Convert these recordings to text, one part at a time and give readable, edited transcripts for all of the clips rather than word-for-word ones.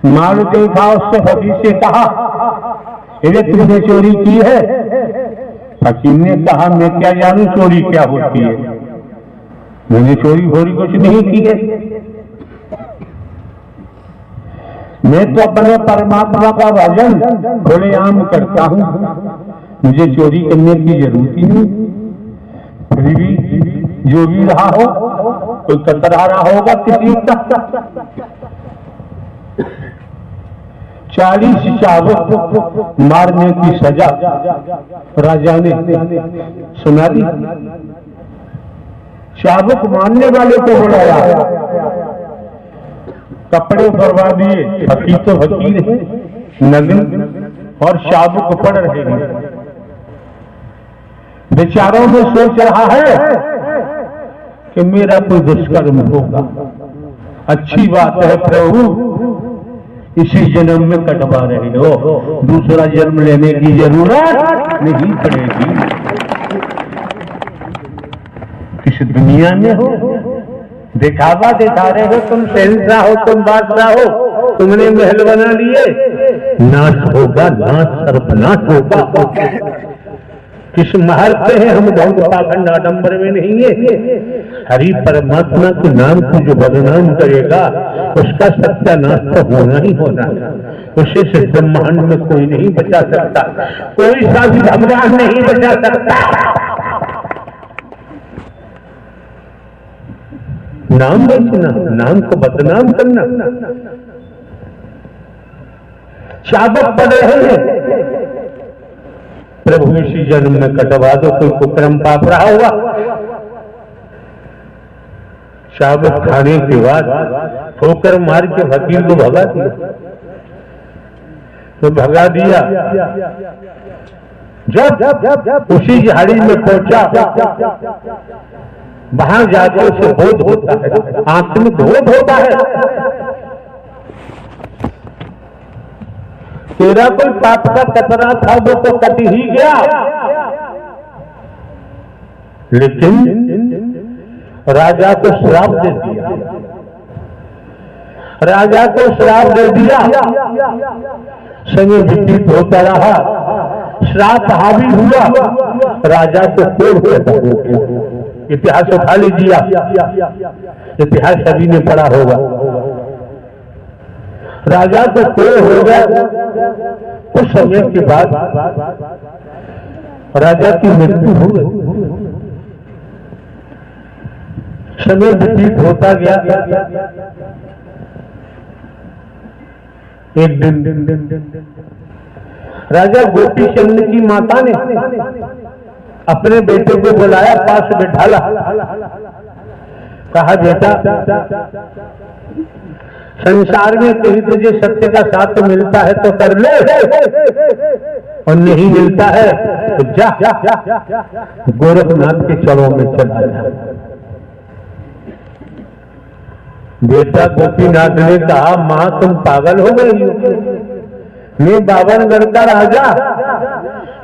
माल देखा, उससे फकीर से कहा, ये तुमने चोरी की है? फकीर ने कहा, मैं क्या जानूं चोरी क्या होती है, मैंने चोरी भोरी कुछ नहीं की है, मैं तो अपने परमात्मा का भजन खुलेआम करता हूं, मुझे चोरी करने की जरूरत ही नहीं। फिर भी जो भी रहा हो, कोई कतरा रहा होगा किसी का। 40 चाबुक मारने की सजा राजा ने सुना दी। चाबुक मारने वाले को बुलाया, कपड़े फरवा दिए, फकीर तो फकीर है, नग्न और चाबुक पड़ रहे हैं। बेचारों में सोच रहा है कि मेरा कोई दुष्कर्म होगा, अच्छी बात है प्रभु, इसी जन्म में कटवा रहे हो, दूसरा जन्म लेने की जरूरत नहीं पड़ेगी। किस दुनिया में हो, दिखावा दिखा रहे हो, तुम शहंशाह हो, तुम बादशाह हो, तुमने महल बना लिए, नाश होगा, नाश सर्वनाश होगा। किस महल पे है हम, बहुत पाखंड आडंबर में नहीं है। हरि परमात्मा के नाम को जो बदनाम करेगा उसका सत्यानाश तो होना ही होना है। उसे से ब्रह्मांड में कोई नहीं बचा सकता, कोई सा भी भगवान नहीं बचा सकता। नाम बेचना, नाम को बदनाम करना, चाबुक पड़ रहे हैं, प्रभु इसी जन्म में कटवा दो, कोई कुकर्म पाप रहा होगा। चाबुक खाने के बाद ठोकर मार के फकीर को भगा दिया, तो भगा दिया। जब उसी झाड़ी में पहुंचा, वहां जाकर उसे बोध होता है, आंख में बोध होता है, तेरा कोई पाप का कतरा था वो तो कट ही गया, लेकिन राजा को श्राप दे दिया, राजा को श्राप दे दिया। समय व्यतीत होता रहा, श्राप हावी हुआ, राजा को कोढ़ पैदा हो गया। इतिहास उठा लीजिए, इतिहास सभी ने पढ़ा होगा। राजा को कोढ़ हो गया। कुछ समय के बाद राजा की मृत्यु हो गई। समय व्यतीत होता गया। एक दिन राजा गोपी चंद की माता ने अपने बेटे को बुलाया, पास बैठाला, कहा बेटा संसार में कहीं तुझे सत्य का साथ मिलता है तो कर ले, और नहीं मिलता है तो जा गोरखनाथ के चरणों में चला जा। बेटा गोपीनाथ ने कहा, मां तुम पागल हो गई हो, मैं 52 का राजा,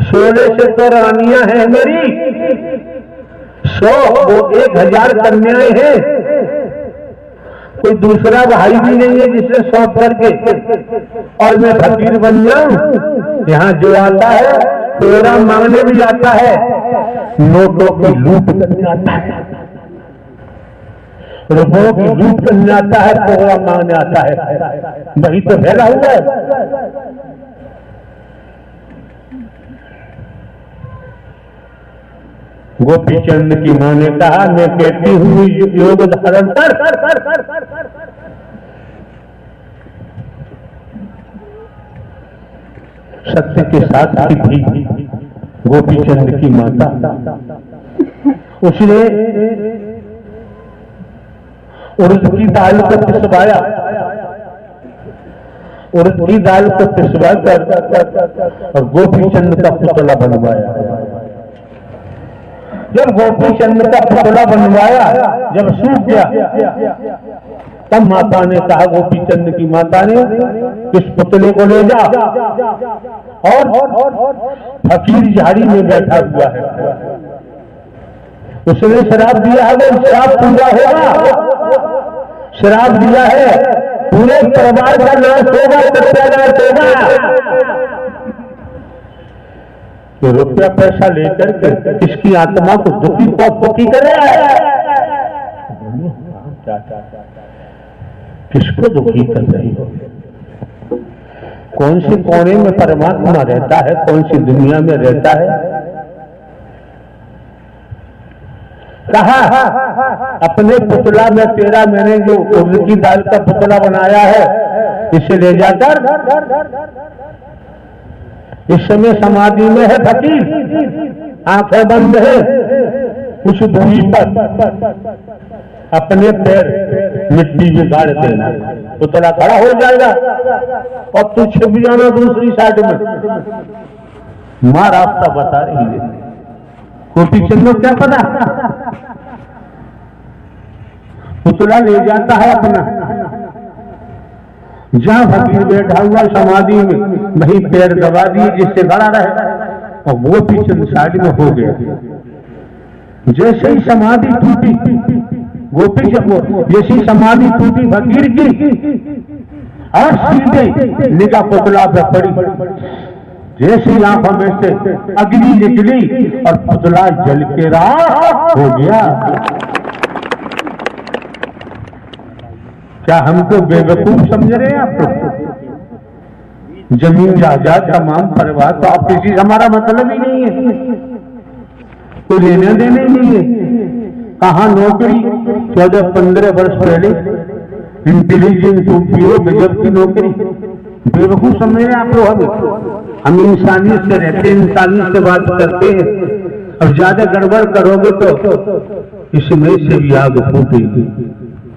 16 से तो रानियां हैं मेरी, 100 वो 1000 कन्याएं हैं, कोई दूसरा भाई भी नहीं है जिसे सौंप करके और मैं फकीर बन जाऊं। यहाँ जो आता है तेरा मांगने भी आता है, नोटों की लूट करने आता है, रुपयों की लूट करने आता है, प्रोग्राम मांगने आता है, वही तो फैला हुआ है। गोपी चंद की मां ने कहा, मैं कहती हूँ योग धारण कर। सत्य के साथ थी गोपी चंद की माता। उसने उड़द की दाल को पिसवाया, उड़द की दाल को पिसवा कर और गोपी चंद का पुतला बनवाया। जब गोपी चंद का पुतला बनवाया, जब सूख गया, तब माता ने कहा, गोपी चंद की माता ने, इस पुतले को ले जा, और फकीर झाड़ी में बैठा हुआ है, उसने शराब दिया है, वो शराब पूरा होगा, शराब दिया है पूरे परिवार का नाश होगा, सत्यानाश होगा। तो रुपया पैसा लेकर के इसकी आत्मा को दुखी कर रहा है। किसको दुखी कर रही हो? कौन सी कोने में परमात्मा रहता है, कौन सी दुनिया में रहता है? कहा अपने पुतला में तेरा मैंने जो उर्द की दाल का पुतला बनाया है, इसे ले जाकर इस समय समाधि में है फकीर, आंखें बंद है, कुछ दूरी पर अपने पैर मिट्टी में गाड़ देना, पुतला खड़ा हो जाएगा और तू छिप जाना दूसरी साइड में। मां रास्ता बता रही है, कोटि चंद्र क्या पता। पुतला ले जाता है अपना, जहां फकीर बैठा हुआ समाधि में वहीं पैर दबा दिए जिससे खड़ा रहे, और वो भी चंद साइड में हो गया। जैसे ही समाधि टूटी, गोपी जैसी समाधि टूटी फकीर की, और सीधे निगाह पुतला पे पड़ी। जैसी आंखों में से अग्नि निकली और पुतला जल के राख हो गया। क्या हमको बेवकूफ समझ रहे हैं आप लोग? जमीन जायदाद तमाम परिवार तो आप किसी से हमारा मतलब ही नहीं है, कोई लेने देने नहीं है। कहाँ नौकरी 14-15 वर्ष पहले इंटेलिजेंस उपयोग गजब की नौकरी, बेवकूफ समझ रहे हैं आप लोग? हम इंसानियत से रहते हैं, इंसानियत से बात करते हैं, और ज्यादा गड़बड़ करोगे तो इसमें से भी आग फूटेगी।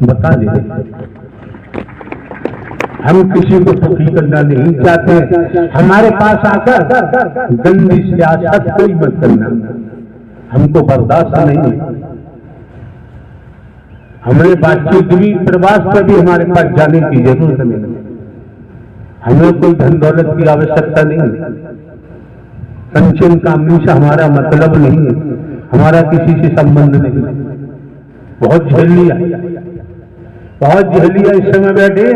बता दें, हम किसी को दुखी करना नहीं चाहते। हमारे पास आकर गंदी सियासत कोई मत करना, हमको बर्दाश्त नहीं। हमें बातचीत भी प्रवास पर भी हमारे पास जाने की जरूरत नहीं। हमें कोई धन दौलत की आवश्यकता नहीं, कंचन कामनी से हमारा मतलब नहीं है, हमारा किसी से संबंध नहीं। बहुत झेल लिया, बहुत झेल लिया। इस समय बैठे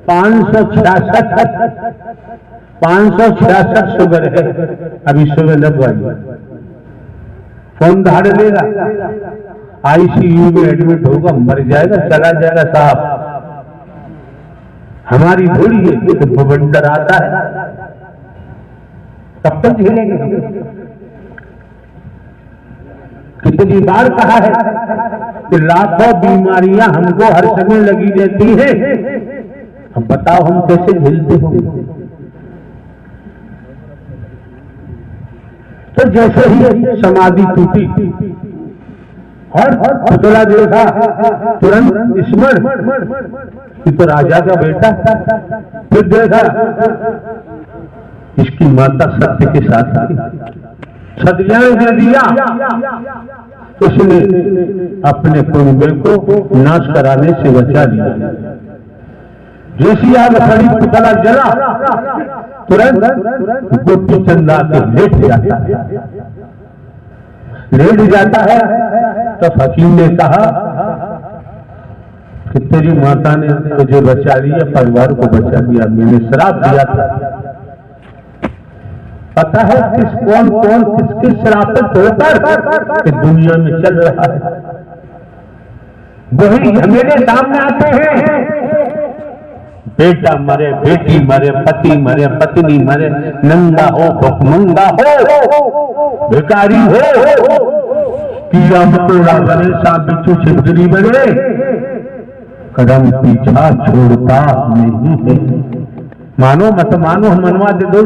566 शुगर है, अभी सुबह लगवाई, फोन धाड़ लेगा, आईसीयू में एडमिट होगा, मर जाएगा, चला जाएगा साहब। हमारी थोड़ी है तो बवंडर आता है, तब तक झेलेंगे। कितनी बार कहा है कि लाखों बीमारियां हमको हर समय लगी रहती है, अब बताओ हम कैसे झेलते होंगे? तो जैसे ही समाधि टूटी और पुतला देखा, तुरंत स्मरण कि तो राजा का बेटा। फिर देखा इसकी माता सत्य के साथ थी, छदियां दे दिया। उसने अपने कुंबे को नाश कराने से बचा लिया। जैसी आग खड़ी, पुतला जला, तुरंत गोपी चंदा के लेट जाता है। तो फकीर ने कहा कि तेरी माता ने तुझे बचा लिया, परिवार को बचा लिया, मैंने श्राप दिया था। पता है कौन किसके श्रापित होकर कि दुनिया में चल रहा है, वही मेरे सामने आते हैं। बेटा मरे, बेटी मरे, पति मरे, पत्नी मरे, नंगा हो, भुखमंगा हो, भिखारी हो, कीड़ा मकोड़ा बने, सांप बिच्छू छिपकली बने, कदम पीछा छोड़ता नहीं है। मानो मत मानो, हम मनवा दे दो।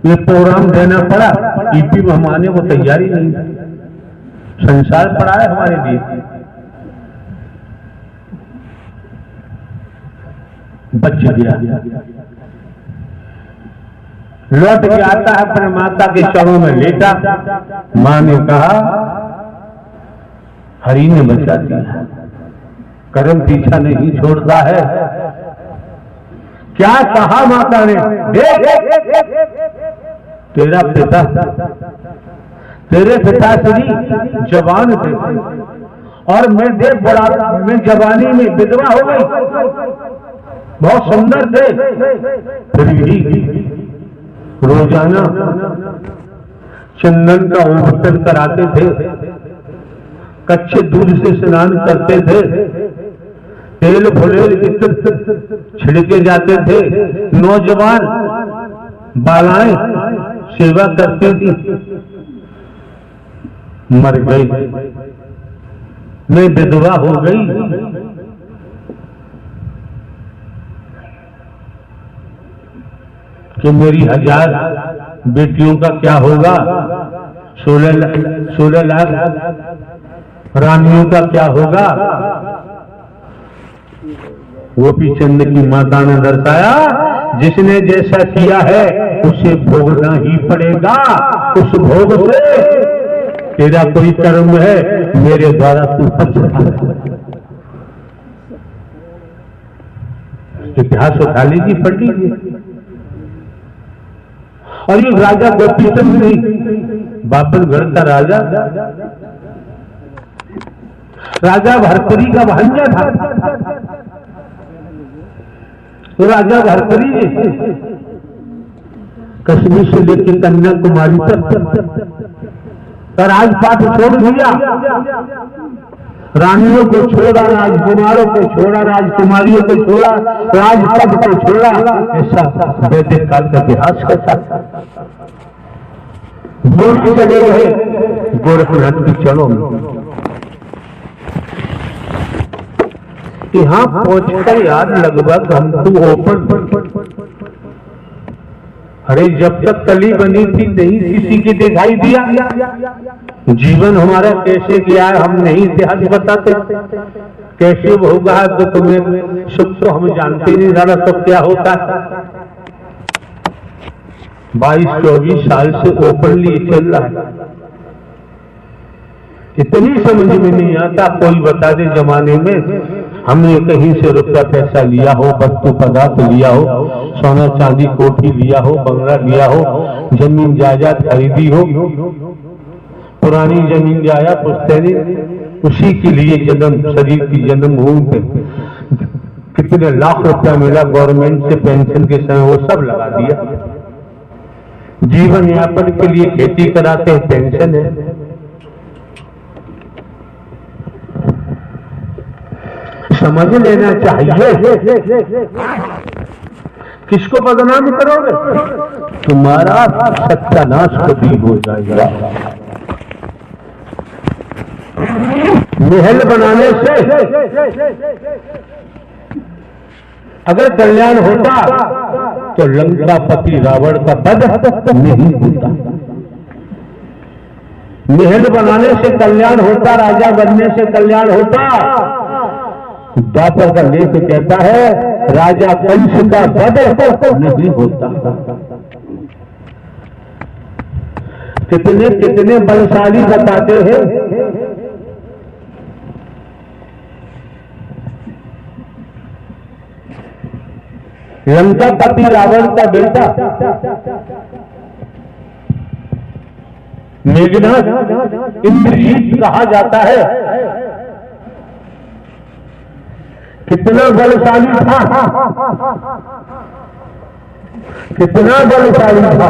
ये प्रोग्राम देना पड़ा, ईपी में हम आने को तैयारी नहीं, संसार पड़ा है हमारे लिए। बच गया, लौट के आता है अपने माता के चरणों में लेटा। मां ने कहा हरि ने बचा दिया, कर्म पीछा नहीं छोड़ता है। क्या कहा माता ने? तेरा पिता, तेरे पिताश्री जवान थे, और मैं देख बड़ा मैं जवानी में विधवा हो गई, बहुत सुंदर थे, फिर भी रोजाना चंदन का उबटन कराते थे, कच्चे दूध से स्नान करते थे, तेल फुलेल छिड़के जाते थे, नौजवान बालाएं सेवा करती थी, मर गई, मैं विधवा हो गई। कि मेरी 1000 बेटियों का क्या होगा, 16 लाख रानियों का क्या होगा। गोपीचंद की माता ने दर्शाया, जिसने जैसा किया है उसे भोगना ही पड़ेगा, उस भोग से तेरा कोई कर्म है, मेरे द्वारा तू पछता। इतिहास उठा लीजिए, पढ़ लीजिए। और ये राजा गोपीचंद नहीं, बापनगढ़ का राजा भरतरी का भांजा था। तो राजा भरतरी ने कश्मीर से लेकर कन्याकुमारी तक राजपाट छोड़ दिया, रानियों को छोड़ा, राजकुमारों को छोड़ा, राजकुमारियों को छोड़ा, राजपद को छोड़ा। ऐसा वैदिक काल का इतिहास कहता। गोरख चले गए गोरखनाथ की चलो में। यहां पहुंचकर यार लगभग हम तो ओपन, अरे जब तक कली बनी थी नहीं किसी की दिखाई दिया। जीवन हमारा कैसे गया है हम नहीं इतिहास बताते, कैसे होगा दुख में सुख तो हम जानते नहीं, ज्यादा सुख क्या होता है। 22-24 साल से ओपनली चल रहा है, इतनी समझ में नहीं आता। कोई बता दे जमाने में हमने कहीं से रुपया पैसा लिया हो, वस्तु पदार्थ लिया हो, सोना चांदी कोठी लिया हो, बंगला लिया हो, जमीन जायदाद खरीदी हो, पुरानी जमीन जायदाद पुश्तैनी, उसी के लिए जन्म शरीर की जन्मभूमि पे कितने लाख रुपया मिला गवर्नमेंट से पेंशन के समय, वो सब लगा दिया। जीवन यापन के लिए खेती कराते हैं, पेंशन है। समझ लेना चाहिए, किसको बदनाम करोगे, तुम्हारा सत्यानाश कभी हो जाएगा। महल बनाने से अगर कल्याण होता तो लंकापति रावण का वध नहीं होता। महल बनाने से कल्याण होता, राजा बनने से कल्याण होता। द्वापर का लेख कहता है राजा कंस का वध नहीं होता। कितने कितने बलशाली बताते हैं, लंकापति रावण का बेटा मेघनाद इंद्रजीत कहा जाता है। कितना बलशाली था, कितना बलशाली था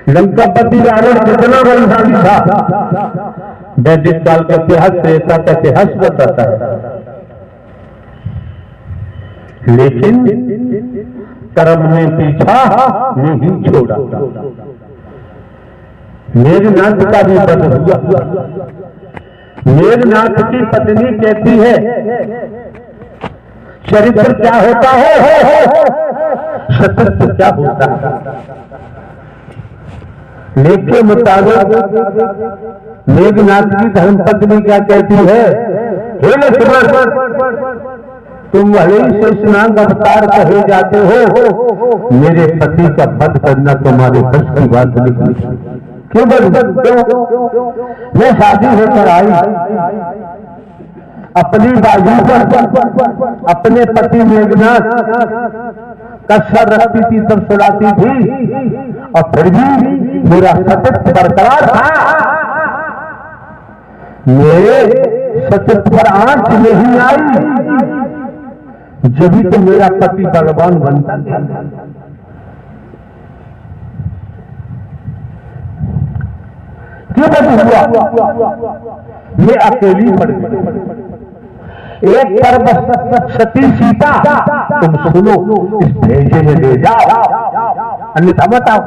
लंकापति रावण, कितना बलशाली था। वैदिक काल का इतिहास, त्रेता का इतिहास बताता है। लेकिन कर्म ने पीछा नहीं छोड़ा। मेघनाथ का भी वध हुआ। मेघनाथ की पत्नी कहती है चरित्र क्या होता है, सतत्व क्या होता है। लेख के मुताबिक मेघनाथ की धर्मपत्नी क्या कहती है, हे लक्ष्मण तुम भले ही शेषनाग अवतार कहे जाते हो, मेरे पति का वध करना तुम्हारे बस की बात नहीं। क्यों मैं शादी होकर आई, अपनी बाजू पर अपने पति मेघनाथ का सर रखती थी, तब सुलाती थी, और फिर भी मेरा सतत बरकरार था। मेरे सत्य पर आंच नहीं आई, जब तो मेरा पति बलवान बनता था। क्यों हुआ? ये अकेली पड़ गई। एक तरफ सती सीता, तुम सुनो, इस भेजे में ले जाओ, अन्यथा मत आओ।